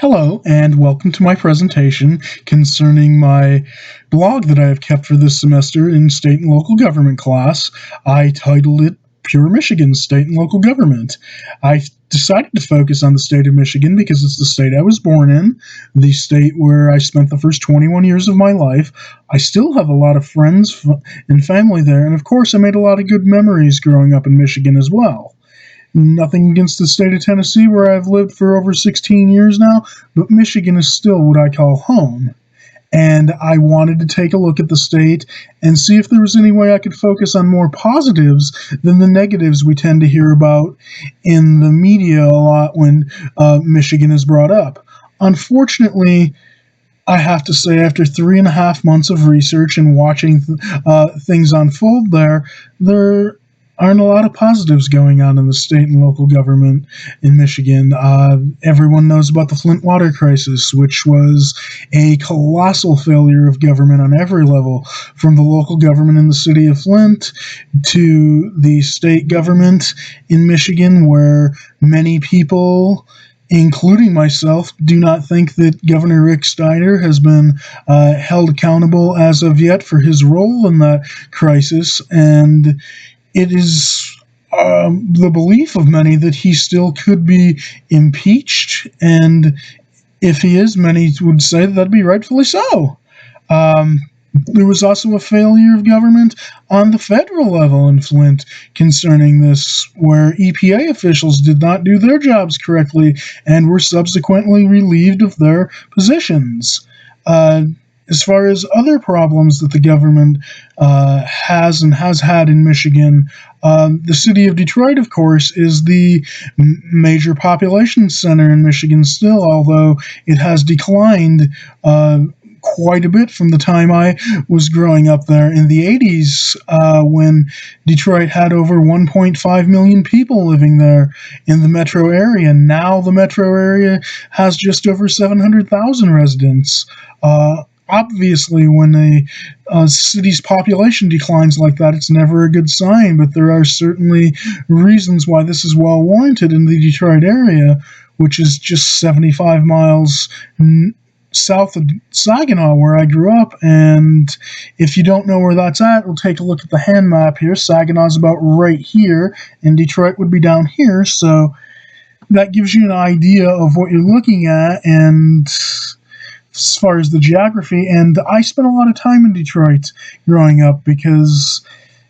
Hello, and welcome to my presentation concerning my blog that I have kept for this semester in state and local government class. I titled it Pure Michigan State and Local Government. I decided to focus on the state of Michigan because it's the state I was born in, the state where I spent the first 21 years of my life. I still have a lot of friends and family there, and of course I made a lot of good memories growing up in Michigan as well. Nothing against the state of Tennessee, where I've lived for over 16 years now, but Michigan is still what I call home. And I wanted to take a look at the state and see if there was any way I could focus on more positives than the negatives we tend to hear about in the media a lot when Michigan is brought up. Unfortunately, I have to say, after 3.5 months of research and watching things unfold there aren't a lot of positives going on in the state and local government in Michigan. Everyone knows about the Flint water crisis, which was a colossal failure of government on every level, from the local government in the city of Flint to the state government in Michigan, where many people, including myself, do not think that Governor Rick Steiner has been held accountable as of yet for his role in that crisis, and it is the belief of many that he still could be impeached, and if he is, many would say that'd be rightfully so. There was also a failure of government on the federal level in Flint concerning this, where EPA officials did not do their jobs correctly and were subsequently relieved of their positions. As far as other problems that the government has and has had in Michigan, the city of Detroit, of course, is the major population center in Michigan still, although it has declined quite a bit from the time I was growing up there in the 80s, when Detroit had over 1.5 million people living there in the metro area. Now the metro area has just over 700,000 residents. Obviously, when a city's population declines like that, it's never a good sign, but there are certainly reasons why this is well warranted in the Detroit area, which is just 75 miles south of Saginaw, where I grew up. And if you don't know where that's at, we'll take a look at the hand map here. Saginaw's about right here, and Detroit would be down here, so that gives you an idea of what you're looking at, and as far as the geography. And I spent a lot of time in Detroit growing up because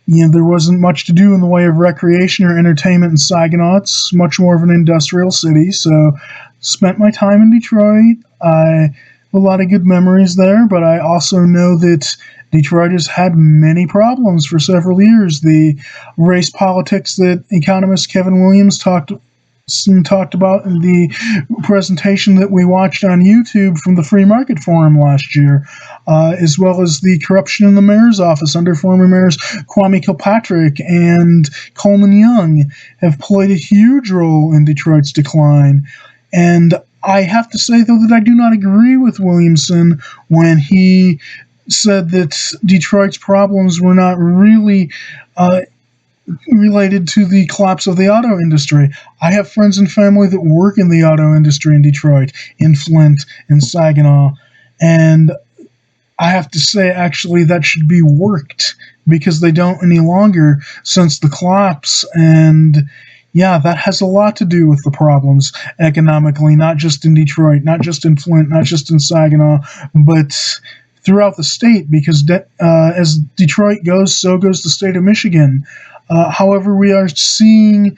there wasn't much to do in the way of recreation or entertainment in Saginaw. It's much more of an industrial city, so spent my time in Detroit. I have a lot of good memories there, but I also know that Detroit has had many problems for several years. The race politics that economist Kevin Williams talked about in the presentation that we watched on YouTube from the Free Market Forum last year, as well as the corruption in the mayor's office under former mayors Kwame Kilpatrick and Coleman Young, have played a huge role in Detroit's decline. And I have to say, though, that I do not agree with Williamson when he said that Detroit's problems were not really related to the collapse of the auto industry. I have friends and family that work in the auto industry in Detroit, in Flint, in Saginaw, and I have to say, actually, that should be worked, because they don't any longer since the collapse. And yeah, that has a lot to do with the problems economically, not just in Detroit, not just in Flint, not just in Saginaw, but throughout the state, because as Detroit goes, so goes the state of Michigan. However, we are seeing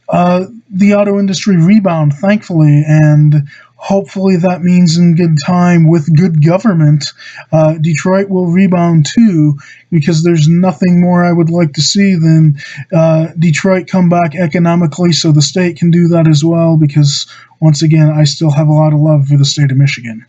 the auto industry rebound, thankfully, and hopefully that means in good time, with good government, Detroit will rebound too, because there's nothing more I would like to see than Detroit come back economically, so the state can do that as well, because, once again, I still have a lot of love for the state of Michigan.